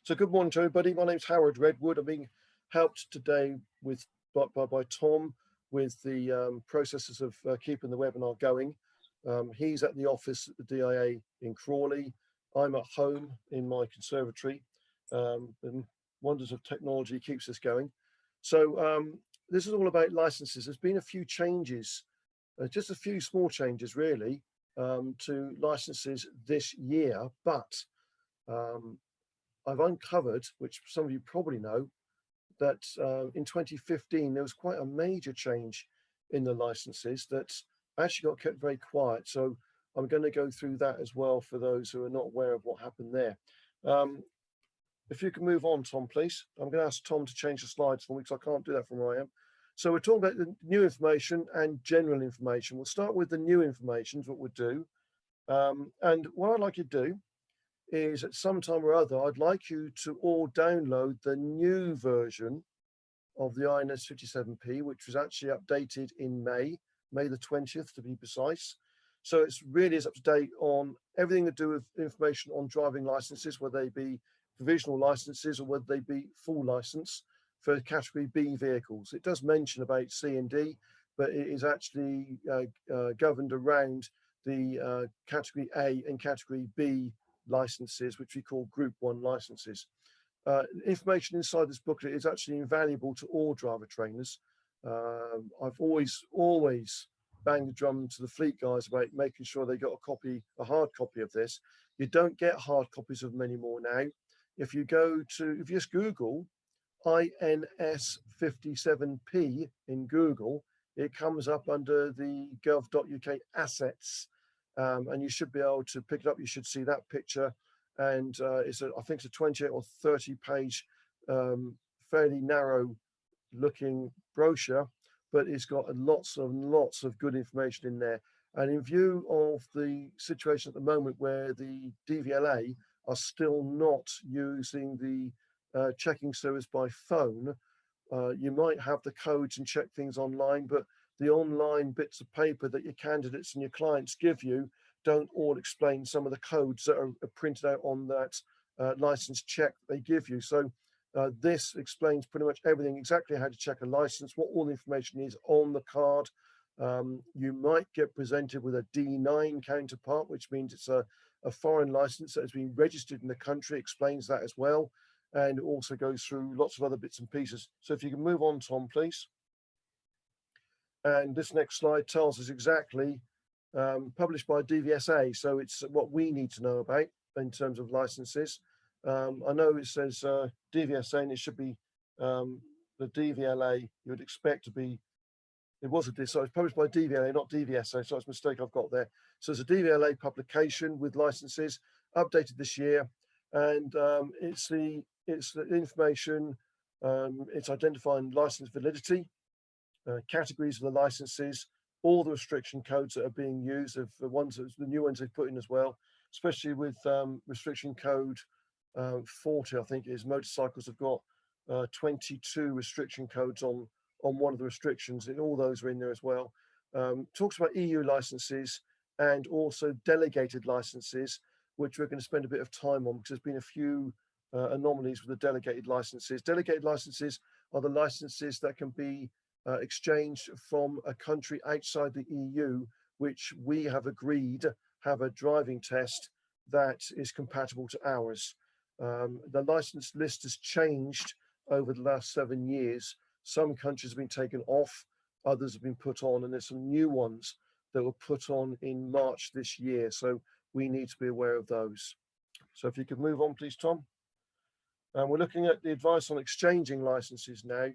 So good morning to everybody. My name's Howard Redwood. I'm being helped today by Tom with the processes of keeping the webinar going. He's at the office at the DIA in Crawley. I'm at home in my conservatory. And wonders of technology keeps us going. So this is all about licenses. There's been a few changes, just a few small changes really, to licenses this year, but I've uncovered, which some of you probably know, that in 2015 there was quite a major change in the licenses that actually got kept very quiet. So I'm going to go through that as well for those who are not aware of what happened there. If you can move on, Tom, please. I'm going to ask Tom to change the slides for me because I can't do that from where I am. So we're talking about the new information and general information. We'll start with the new information, is what we'll do. And what I'd like you to do is at some time or other, I'd like you to all download the new version of the INS 57P, which was actually updated in May the 20th to be precise. So it's really is up to date on everything to do with information on driving licenses, whether they be provisional licenses or whether they be full license for category B vehicles. It does mention about C and D, but it is actually governed around the category A and category B licenses, which we call Group 1 licenses. Information inside this booklet is actually invaluable to all driver trainers. I've always banged the drum to the fleet guys about making sure they got a hard copy of this. You don't get hard copies of them anymore now. If you just Google INS 57P in Google, it comes up under the gov.uk assets. And you should be able to pick it up. You should see that picture, and I think it's a 28 or 30 page, fairly narrow looking brochure, but it's got lots of good information in there. And in view of the situation at the moment where the DVLA are still not using the checking service by phone, you might have the codes and check things online, but the online bits of paper that your candidates and your clients give you don't all explain some of the codes that are printed out on that license check they give you. So this explains pretty much everything, exactly how to check a license, what all the information is on the card. You might get presented with a D9 counterpart, which means it's a foreign license that has been registered in the country, explains that as well. And it also goes through lots of other bits and pieces. So if you can move on, Tom, please. And this next slide tells us exactly, published by DVSA. So it's what we need to know about in terms of licenses. I know it says DVSA, and it should be the DVLA. You would expect to be, so it's published by DVLA, not DVSA. So it's a mistake I've got there. So it's a DVLA publication with licenses updated this year. And it's the information, it's identifying license validity, categories of the licenses, all the restriction codes that are being used, of the new ones they've put in as well, especially with restriction code 40, I think it is. Motorcycles have got 22 restriction codes on one of the restrictions, and all those are in there as well. Talks about EU licenses and also delegated licenses, which we're going to spend a bit of time on because there's been a few anomalies with the delegated licenses. Delegated licenses are the licenses that can be exchanged from a country outside the EU, which we have agreed have a driving test that is compatible to ours. The license list has changed over the last 7 years. Some countries have been taken off, others have been put on, and there's some new ones that were put on in March this year. So we need to be aware of those. So if you could move on, please, Tom. And we're looking at the advice on exchanging licenses now.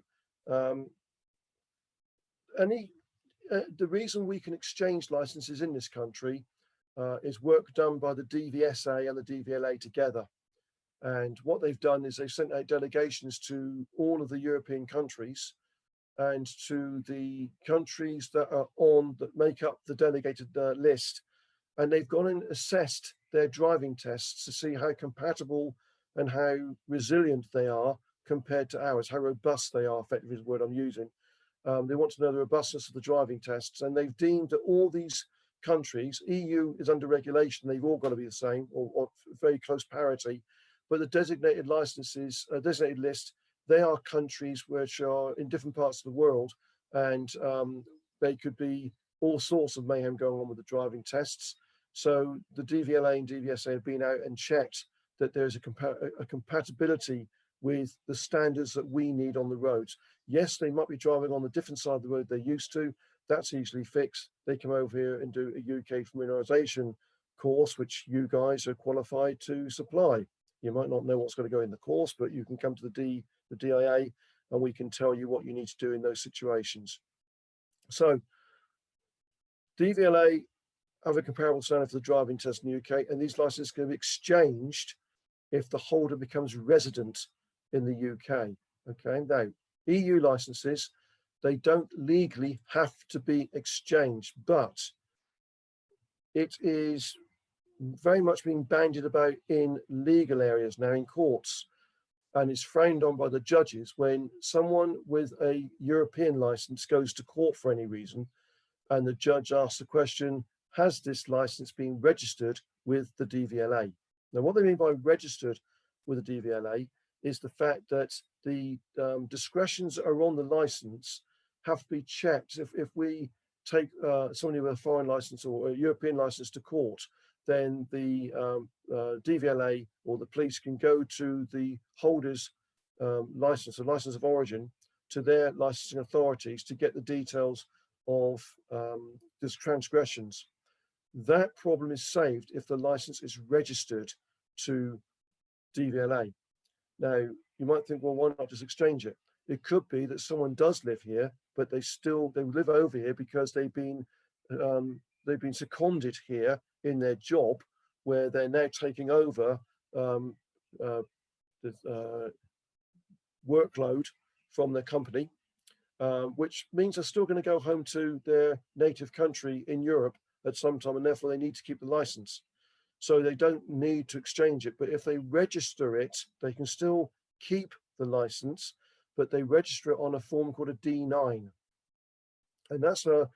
The reason we can exchange licenses in this country is work done by the DVSA and the DVLA together. And what they've done is they've sent out delegations to all of the European countries and to the countries that make up the delegated list. And they've gone and assessed their driving tests to see how compatible and how resilient they are compared to ours, how robust they are, effectively is the word I'm using. They want to know the robustness of the driving tests, and they've deemed that all these countries, EU is under regulation, they've all got to be the same or very close parity, but the designated licenses, designated list, they are countries which are in different parts of the world, and they could be all sorts of mayhem going on with the driving tests. So the DVLA and DVSA have been out and checked that there's a compatibility with the standards that we need on the roads. Yes, they might be driving on the different side of the road they're used to. That's easily fixed. They come over here and do a UK familiarisation course, which you guys are qualified to supply. You might not know what's going to go in the course, but you can come to the DIA and we can tell you what you need to do in those situations. So DVLA have a comparable standard for the driving test in the UK, and these licenses can be exchanged if the holder becomes resident in the UK. Okay, now EU licenses, they don't legally have to be exchanged, but it is very much being bandied about in legal areas now, in courts, and it's frowned on by the judges when someone with a European license goes to court for any reason, and the judge asks the question, has this license been registered with the DVLA? Now, what they mean by registered with the DVLA is the fact that the discretions that are on the license have to be checked. If we take somebody with a foreign license or a European license to court, then the DVLA or the police can go to the holder's license, a license of origin, to their licensing authorities to get the details of these transgressions. That problem is saved if the license is registered to DVLA. Now, you might think, well, why not just exchange it? It could be that someone does live here, but they live over here because they've been seconded here in their job, where they're now taking over the workload from their company, which means they're still going to go home to their native country in Europe at some time, and therefore they need to keep the license. So they don't need to exchange it, but if they register it, they can still keep the license, but they register it on a form called a D9. And that's a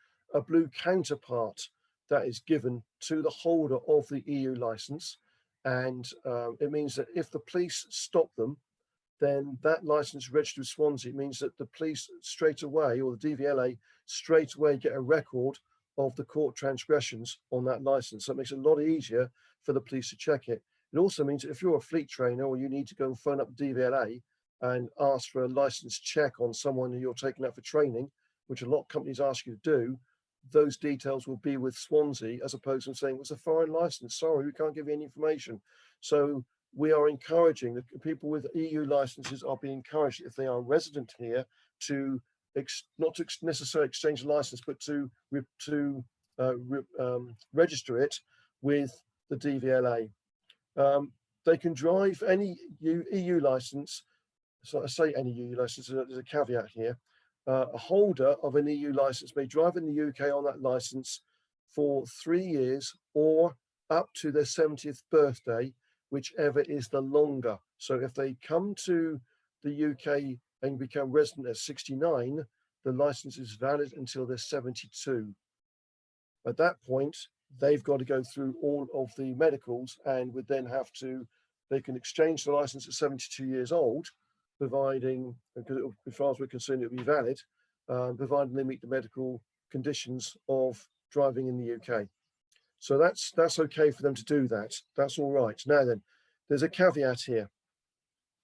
blue counterpart that is given to the holder of the EU license. And it means that if the police stop them, then that license registered with Swansea means that the police straight away, or the DVLA straight away, get a record of the court transgressions on that license. So it makes it a lot easier for the police to check it. It also means that if you're a fleet trainer or you need to go and phone up DVLA and ask for a license check on someone who you're taking out for training, which a lot of companies ask you to do, those details will be with Swansea, as opposed to saying it's a foreign license. Sorry, we can't give you any information. So we are encouraging the people with EU licenses are being encouraged, if they are resident here, to not to necessarily exchange the license, but to register it with the DVLA. They can drive any EU license. So I say any EU license, there's a caveat here. A holder of an EU license may drive in the UK on that license for 3 years or up to their 70th birthday, whichever is the longer. So if they come to the UK and become resident at 69, the license is valid until they're 72. At that point, they've got to go through all of the medicals and would then have to, they can exchange the license at 72 years old, providing, as far as we're concerned, it'll be valid, providing they meet the medical conditions of driving in the UK. So that's okay for them to do that. That's all right. Now then, there's a caveat here,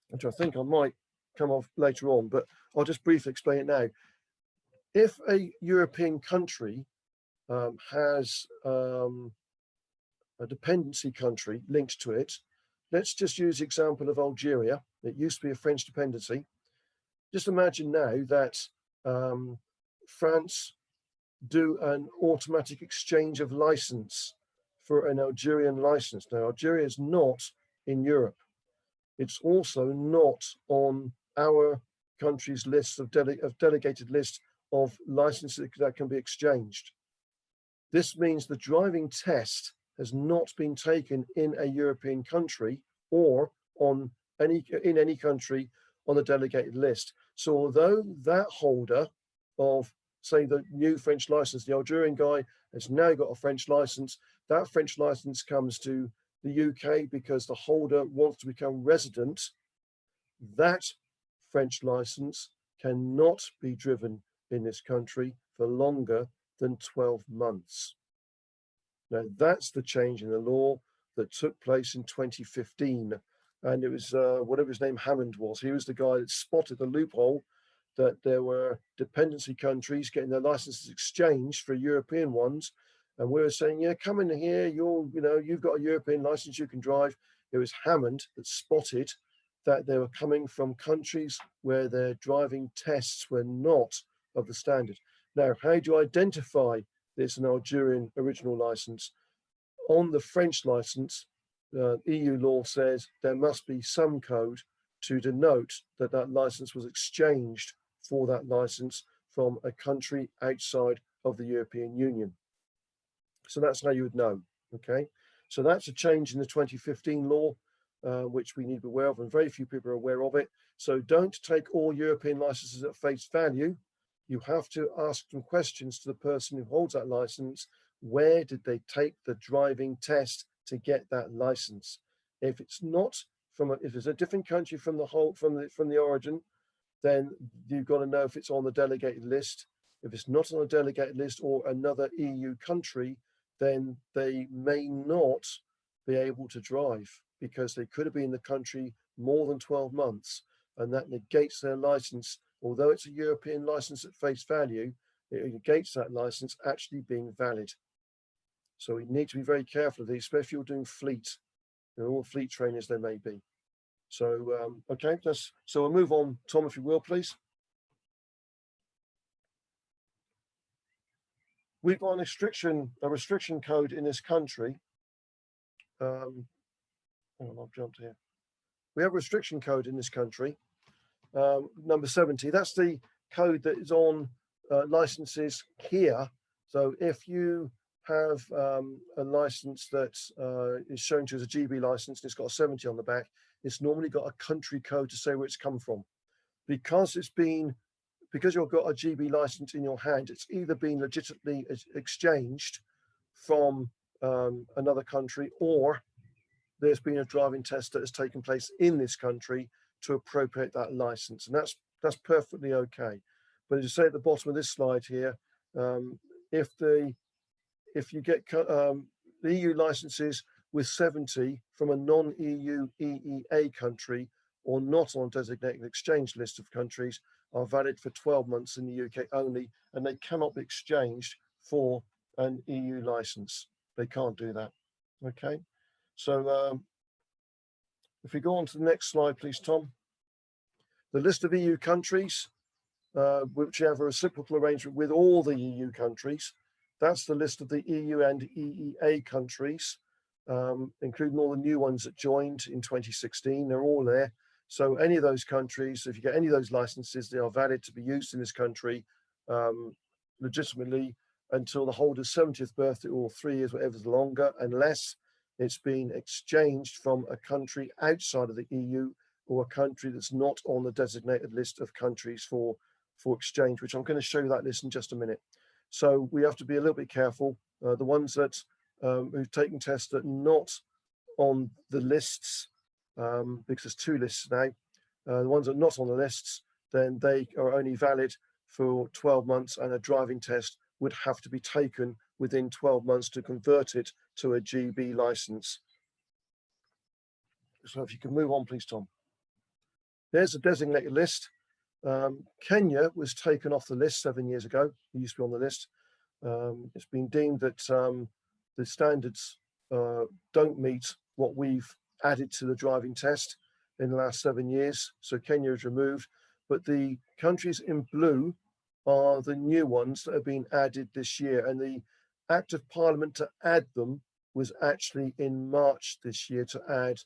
which I think I might come off later on, but I'll just briefly explain it now. If a European country has a dependency country linked to it, let's just use the example of Algeria. It used to be a French dependency. Just imagine now that France do an automatic exchange of license for an Algerian license. Now, Algeria is not in Europe. It's also not on our country's list of delegated list of licenses that can be exchanged. This means the driving test has not been taken in a European country or in any country on the delegated list. So although that holder of, say, the new French license, the Algerian guy has now got a French license, that French license comes to the UK because the holder wants to become resident, that French license cannot be driven in this country for longer than 12 months. Now, that's the change in the law that took place in 2015. And it was whatever his name Hammond was. He was the guy that spotted the loophole that there were dependency countries getting their licenses exchanged for European ones. And we were saying, yeah, come in here, you've got a European license, you can drive. It was Hammond that spotted that they were coming from countries where their driving tests were not of the standard. Now, how do you identify this an Algerian original license? On the French license, EU law says there must be some code to denote that that license was exchanged for that license from a country outside of the European Union. So that's how you would know, okay? So that's a change in the 2015 law, which we need to be aware of, and very few people are aware of it. So don't take all European licenses at face value. You have to ask some questions to the person who holds that license. Where did they take the driving test to get that license? If it's not if it's a different country from the origin, then you've got to know if it's on the delegated list. If it's not on a delegated list or another EU country, then they may not be able to drive because they could have been in the country more than 12 months, and that negates their license. Although it's a European license at face value, it negates that license actually being valid. So we need to be very careful of these, especially if you're doing fleet, all fleet trainers there may be. So, okay, so we'll move on, Tom, if you will, please. We've got a restriction code in this country. Hang on, I've jumped here. We have a restriction code in this country, number 70. That's the code that is on licenses here. So if you have a license that is shown to as a GB license and it's got a 70 on the back, it's normally got a country code to say where it's come from. Because you've got a GB license in your hand, it's either been legitimately exchanged from another country, or there's been a driving test that has taken place in this country to appropriate that license, and that's perfectly okay. But as you say at the bottom of this slide here, if you get the EU licenses with 70 from a non-EU EEA country or not on a designated exchange list of countries are valid for 12 months in the UK only, and they cannot be exchanged for an EU license. They can't do that. Okay, so if we go on to the next slide, please, Tom. The list of EU countries which have a reciprocal arrangement with all the EU countries. That's the list of the EU and EEA countries, including all the new ones that joined in 2016. They're all there. So any of those countries, if you get any of those licenses, they are valid to be used in this country legitimately until the holder's 70th birthday or 3 years, whatever's longer, unless it's been exchanged from a country outside of the EU or a country that's not on the designated list of countries for exchange, which I'm going to show you that list in just a minute. So we have to be a little bit careful. The ones that who've taken tests that are not on the lists, because there's 2 lists now, the ones that are not on the lists, then they are only valid for 12 months, and a driving test would have to be taken within 12 months to convert it to a GB license. So if you can move on, please, Tom. There's a designated list. Kenya was taken off the list 7 years ago. It used to be on the list. It's been deemed that the standards don't meet what we've added to the driving test in the last 7 years. So Kenya is removed, but the countries in blue are the new ones that have been added this year. And the Act of Parliament to add them was actually in March this year to add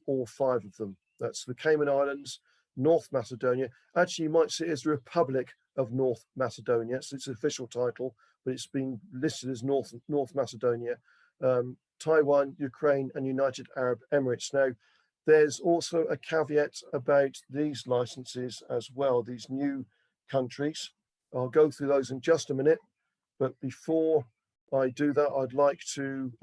all 5 of them. That's the Cayman Islands, North Macedonia. Actually, you might see it as the Republic of North Macedonia. So it's an official title, but it's been listed as North Macedonia, Taiwan, Ukraine, and United Arab Emirates. Now, there's also a caveat about these licenses as well, these new countries. I'll go through those in just a minute, but before I do that, I'd like to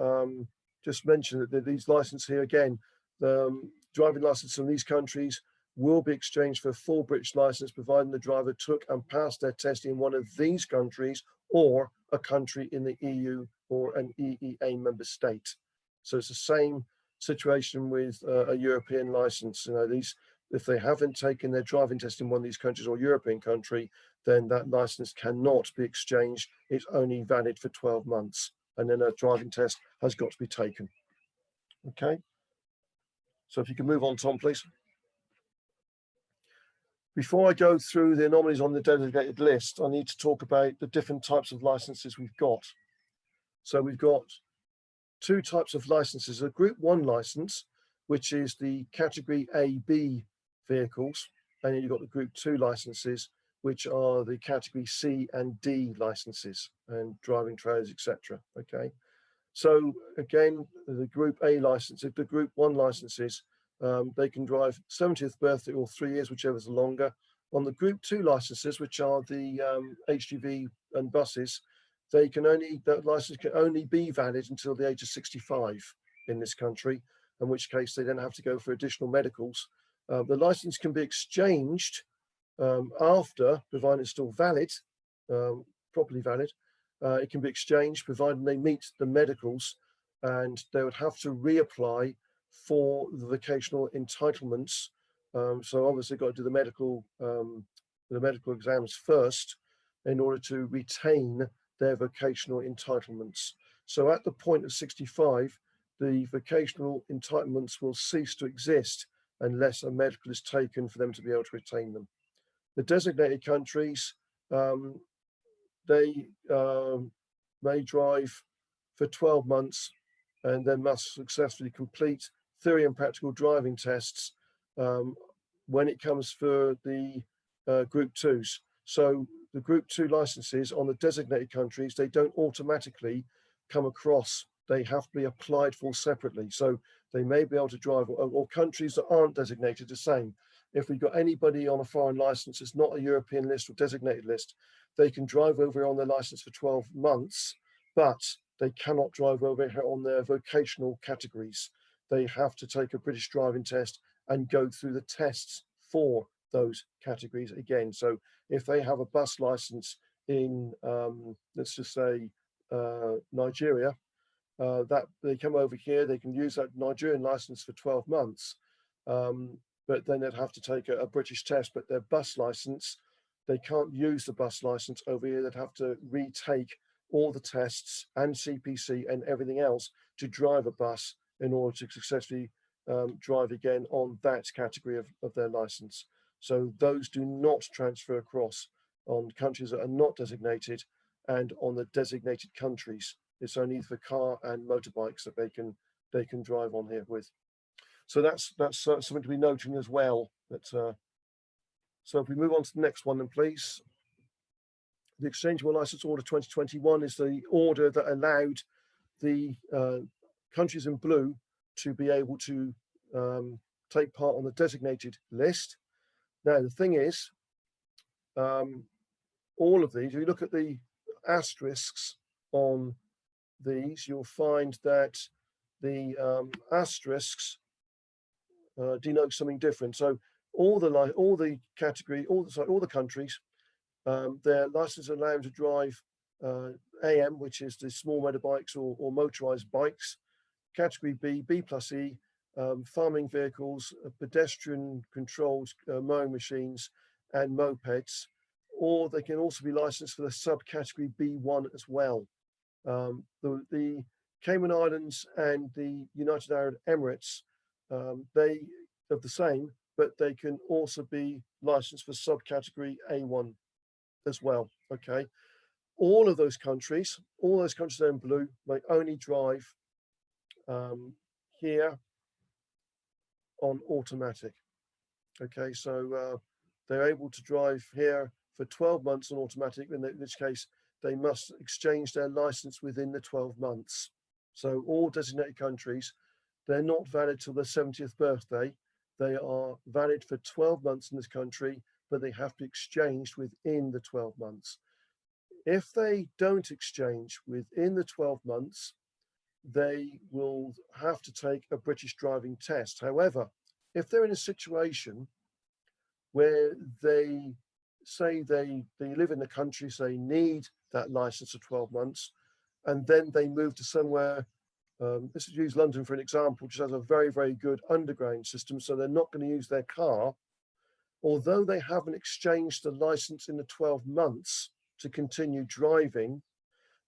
just mention that these licenses here again, the driving license in these countries will be exchanged for a full British license, providing the driver took and passed their test in one of these countries or a country in the EU or an EEA member state. So it's the same situation with a European license. You know, these, if they haven't taken their driving test in one of these countries or European country, then that license cannot be exchanged. It's only valid for 12 months. And then a driving test has got to be taken. Okay. So if you can move on, Tom, please. Before I go through the anomalies on the designated list, I need to talk about the different types of licenses we've got. So we've got two types of licenses: a Group 1 license, which is the category A/B vehicles, and then you've got the Group 2 licenses, which are the category C and D licenses and driving trailers, etc. Okay. So again, the Group A license, if the Group 1 licenses, they can drive 70th birthday or 3 years, whichever is longer. On the Group 2 licenses, which are the HGV and buses, they can only, that license can only be valid until the age of 65 in this country, in which case they then have to go for additional medicals. The license can be exchanged after, provided it's still valid, properly valid. It can be exchanged provided they meet the medicals, and they would have to reapply for the vocational entitlements. So obviously got to do the medical exams first in order to retain their vocational entitlements. So at the point of 65, the vocational entitlements will cease to exist unless a medical is taken for them to be able to retain them. The designated countries, they may drive for 12 months and then must successfully complete theory and practical driving tests when it comes for the Group 2s. So the Group 2 licenses on the designated countries, they don't automatically come across. They have to be applied for separately. So they may be able to drive, or countries that aren't designated the same. If we've got anybody on a foreign license, it's not a European list or designated list, they can drive over on their license for 12 months, but they cannot drive over here on their vocational categories. They have to take a British driving test and go through the tests for those categories again. So if they have a bus license in, let's just say, Nigeria, that they come over here, they can use that Nigerian license for 12 months, but then they'd have to take a British test, but their bus license, they can't use the bus license over here. They'd have to retake all the tests and CPC and everything else to drive a bus in order to successfully drive again on that category of their license. So those do not transfer across on countries that are not designated, and on the designated countries, it's only for car and motorbikes that they can drive on here with. So that's something to be noting as well. That so if we move on to the next one, then please. The Exchangeable License Order 2021 is the order that allowed the countries in blue to be able to take part on the designated list. Now, the thing is, all of these, if you look at the asterisks on these, you'll find that the asterisks denote something different. So all the countries, their license allow them to drive AM, which is the small motorbikes or motorized bikes. Category B, B plus E, farming vehicles, pedestrian controlled mowing machines and mopeds, or they can also be licensed for the subcategory B1 as well. The Cayman Islands and the United Arab Emirates, they are the same, but they can also be licensed for subcategory A1 as well. Okay, all those countries there in blue, may only drive here on automatic. Okay, so they're able to drive here for 12 months on automatic, in which case they must exchange their license within the 12 months. So all designated countries, they're not valid till their 70th birthday. They are valid for 12 months in this country, but they have to exchange within the 12 months. If they don't exchange within the 12 months, they will have to take a British driving test. However, if they're in a situation where they say they live in the country, so they need that license for 12 months, and then they move to somewhere, this is use London for an example, which has a very, very good underground system, so they're not going to use their car. Although they haven't exchanged the license in the 12 months to continue driving,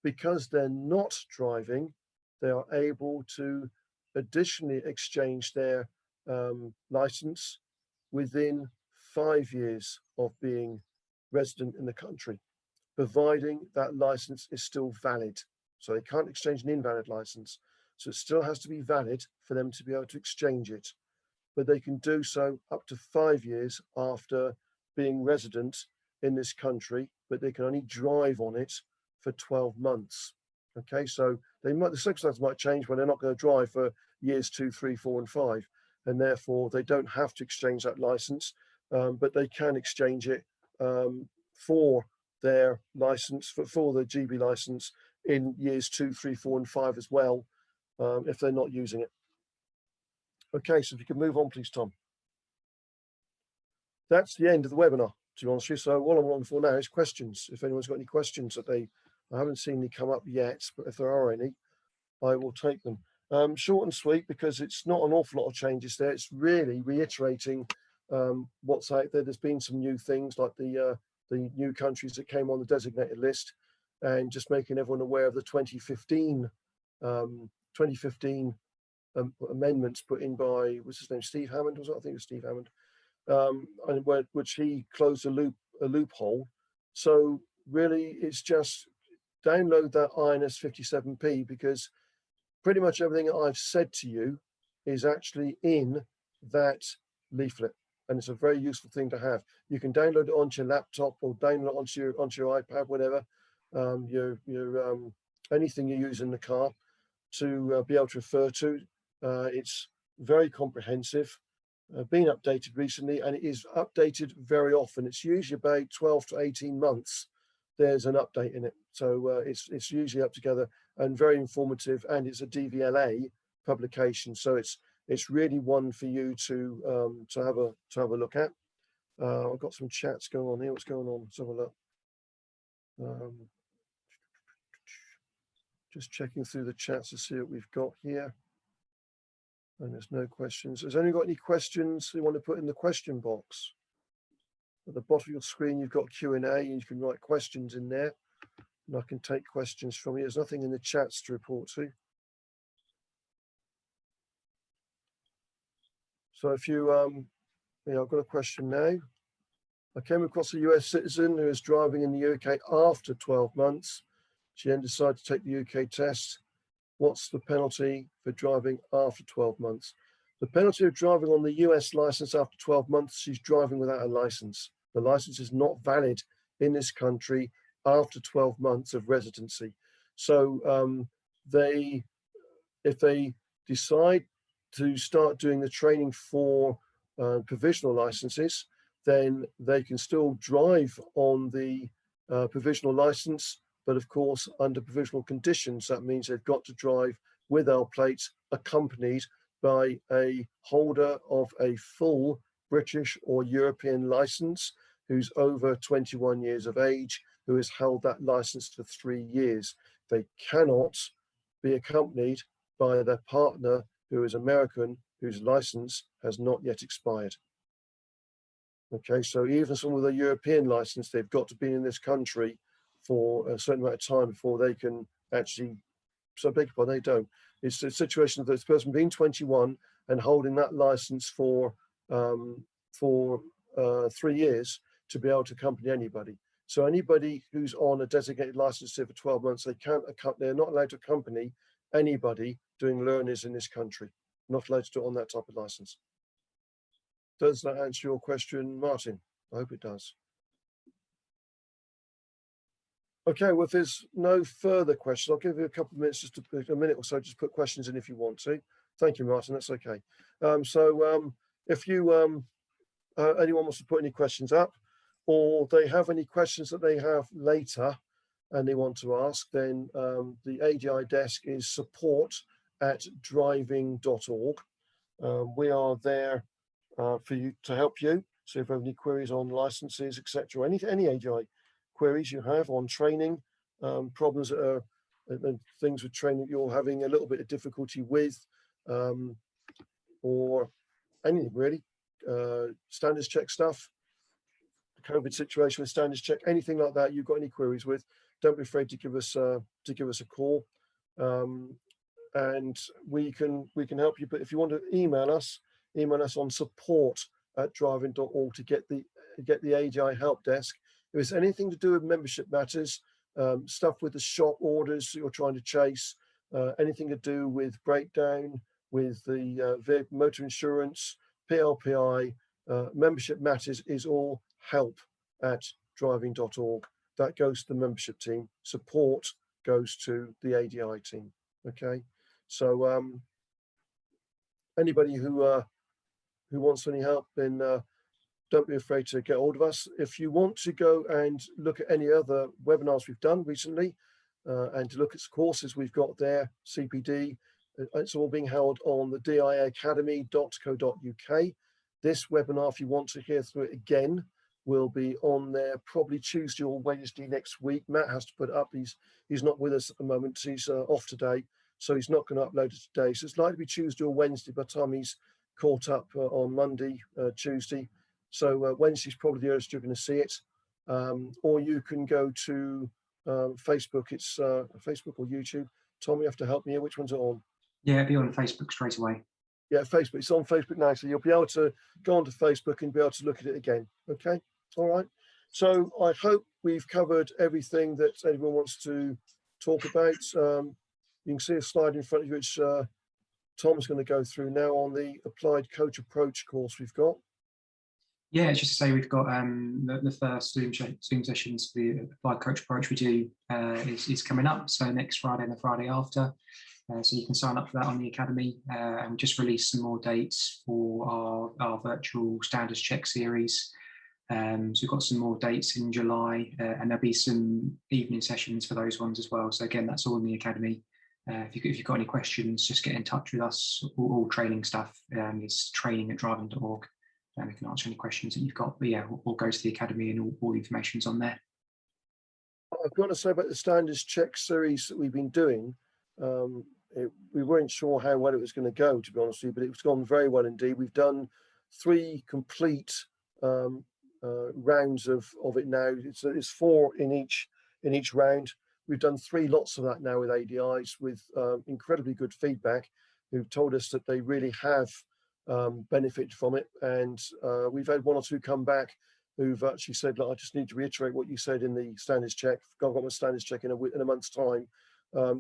because they're not driving, they are able to additionally exchange their license within 5 years of being resident in the country, providing that license is still valid. So they can't exchange an invalid license. So it still has to be valid for them to be able to exchange it. But they can do so up to 5 years after being resident in this country, but they can only drive on it for 12 months. Okay, so the circumstances might change when they're not going to drive for years 2, 3, 4, and 5, and therefore they don't have to exchange that license, but they can exchange it for their license, for the GB license in years 2, 3, 4, and 5 as well, if they're not using it. Okay, so if you can move on, please, Tom. That's the end of the webinar, to be honest with you. So what I'm on for now is questions. If anyone's got any questions that I haven't seen any come up yet, but if there are any, I will take them. Short and sweet, because it's not an awful lot of changes there. It's really reiterating what's out there. There's been some new things like the new countries that came on the designated list, and just making everyone aware of the 2015 amendments put in by, what's his name, Steve Hammond, was it? I think it was Steve Hammond, and which he closed a loophole. So really, it's just download that INS 57p, because pretty much everything I've said to you is actually in that leaflet, and it's a very useful thing to have. You can download it onto your laptop or download it onto your iPad, whatever, anything you use in the car to be able to refer to. It's very comprehensive, been updated recently, and it is updated very often. It's usually about 12 to 18 months. There's an update in it, so it's usually up together and very informative. And it's a DVLA publication, so it's really one for you to have a look at. I've got some chats going on here. What's going on? Let's have a look. Just checking through the chats to see what we've got here. And there's no questions. Has anyone got any questions you want to put in the question box? At the bottom of your screen, you've got Q&A, and you can write questions in there, and I can take questions from you. There's nothing in the chats to report to. So if you, I've got a question now. I came across a US citizen who is driving in the UK after 12 months. She then decided to take the UK test. What's the penalty for driving after 12 months? The penalty of driving on the US license after 12 months, she's driving without a license. The license is not valid in this country after 12 months of residency. So if they decide to start doing the training for provisional licenses, then they can still drive on the provisional license, but of course, under provisional conditions. That means they've got to drive with L plates, accompanied by a holder of a full British or European license, who's over 21 years of age, who has held that license for 3 years. They cannot be accompanied by their partner, who is American, whose license has not yet expired. Okay, so even someone with a European license, they've got to be in this country for a certain amount of time before they can actually, so beg your pardon, they don't. It's a situation of this person being 21 and holding that license for 3 years to be able to accompany anybody. So anybody who's on a designated license for 12 months, they're not allowed to accompany anybody doing learners in this country. Not allowed to do it on that type of license. Does that answer your question, Martin? I hope it does. Okay, well, if there's no further questions, I'll give you a couple of minutes, just to a minute or so, just put questions in if you want to. Thank you, Martin, that's okay. If you, anyone wants to put any questions up, or they have any questions that they have later, and they want to ask, then the ADI desk is support@driving.org. We are there for you to help you. So if you have any queries on licenses, etc., any AGI queries you have on training, problems that are things with training you're having a little bit of difficulty with, or anything really, standards check stuff, the COVID situation with standards check, anything like that, you've got any queries with, don't be afraid to give us a call. And we can help you. But if you want to email us on support@driving.org to get the AGI help desk. If it's anything to do with membership matters, stuff with the shop orders that you're trying to chase, anything to do with breakdown, with the motor insurance, PLPI, membership matters, is all help@driving.org. That goes to the membership team. Support goes to the ADI team. Okay. So anybody who wants any help, then don't be afraid to get hold of us. If you want to go and look at any other webinars we've done recently, and to look at courses we've got there, CPD, it's all being held on the diacademy.co.uk. This webinar, if you want to hear through it again, will be on there probably Tuesday or Wednesday next week. Matt has to put it up. He's not with us at the moment. He's off today. So he's not going to upload it today. So it's likely to be Tuesday or Wednesday by the time he's caught up on Monday, Tuesday. So Wednesday's probably the earliest you're going to see it. Or you can go to Facebook. It's Facebook or YouTube. Tom, you have to help me here. Which one's it on? Yeah, it'll be on Facebook straight away. Yeah, Facebook. It's on Facebook now. So you'll be able to go onto Facebook and be able to look at it again. Okay. All right. So I hope we've covered everything that anyone wants to talk about. You can see a slide in front of you, which Tom's going to go through now on the Applied Coach Approach course we've got. Yeah, it's just to say we've got the first Zoom sessions for the Applied Coach Approach we do is coming up. So next Friday and the Friday after. So you can sign up for that on the Academy. And we just released some more dates for our virtual standards check series. So we've got some more dates in July, and there'll be some evening sessions for those ones as well. So again, that's all in the Academy. If you've got any questions, just get in touch with us. All training stuff is training@driving.org, and we can answer any questions that you've got. But yeah, we'll go to the Academy, and all the information's on there. I've got to say about the standards check series that we've been doing, we weren't sure how well it was going to go, to be honest with you, but it's gone very well indeed. We've done 3 complete rounds of it now. It's 4 in each round. We've done 3 lots of that now with ADIs with incredibly good feedback, who've told us that they really have benefited from it. And we've had 1 or 2 come back who've actually said, look, I just need to reiterate what you said in the standards check. I've got my standards check in a month's time.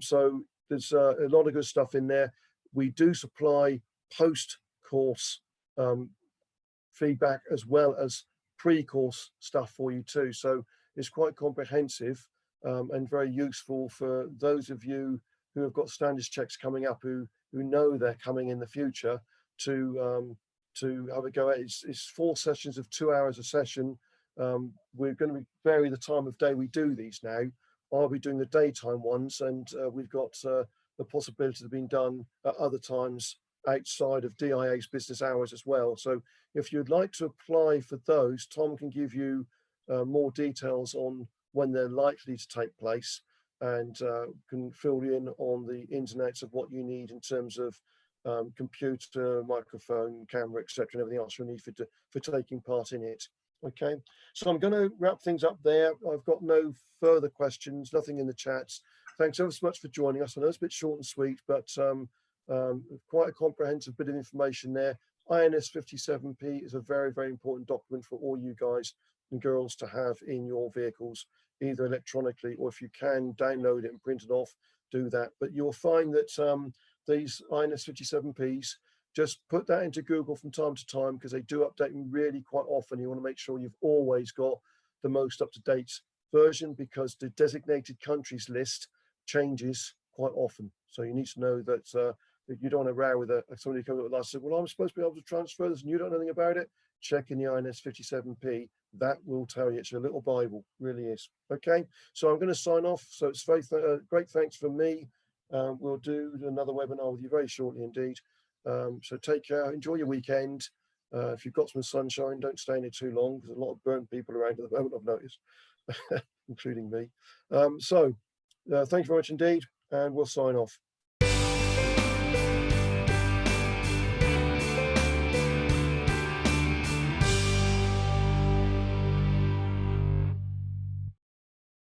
So there's a lot of good stuff in there. We do supply post-course feedback as well as pre-course stuff for you too. So it's quite comprehensive. And very useful for those of you who have got standards checks coming up, who know they're coming in the future, to have a go at it. It's 4 sessions of 2 hours a session. We're going to vary the time of day we do these now. I'll be doing the daytime ones, and we've got the possibility of being done at other times outside of DIA's business hours as well. So if you'd like to apply for those, Tom can give you more details on when they're likely to take place, and can fill you in on the ins and outs of what you need in terms of computer, microphone, camera, etc., and everything else you need for taking part in it. Okay, so I'm going to wrap things up there. I've got no further questions, nothing in the chats. Thanks ever so much for joining us. I know it's a bit short and sweet, but quite a comprehensive bit of information there. INS 57P is a very, very important document for all you guys and girls to have in your vehicles, either electronically, or if you can download it and print it off, do that. But you'll find that these INS 57Ps, just put that into Google from time to time, because they do update them really quite often. You want to make sure you've always got the most up-to-date version, because the designated countries list changes quite often. So you need to know that you don't want to row with somebody coming up with us and say, well, I'm supposed to be able to transfer this and you don't know anything about it. Check in the INS 57P that will tell you. It's a little Bible, really is. Okay, so I'm going to sign off. So it's very great thanks from me. We'll do another webinar with you very shortly indeed. So take care, enjoy your weekend. If you've got some sunshine, don't stay in it too long, because a lot of burnt people around at the moment, I've noticed, including me. Thank you very much indeed, and we'll sign off.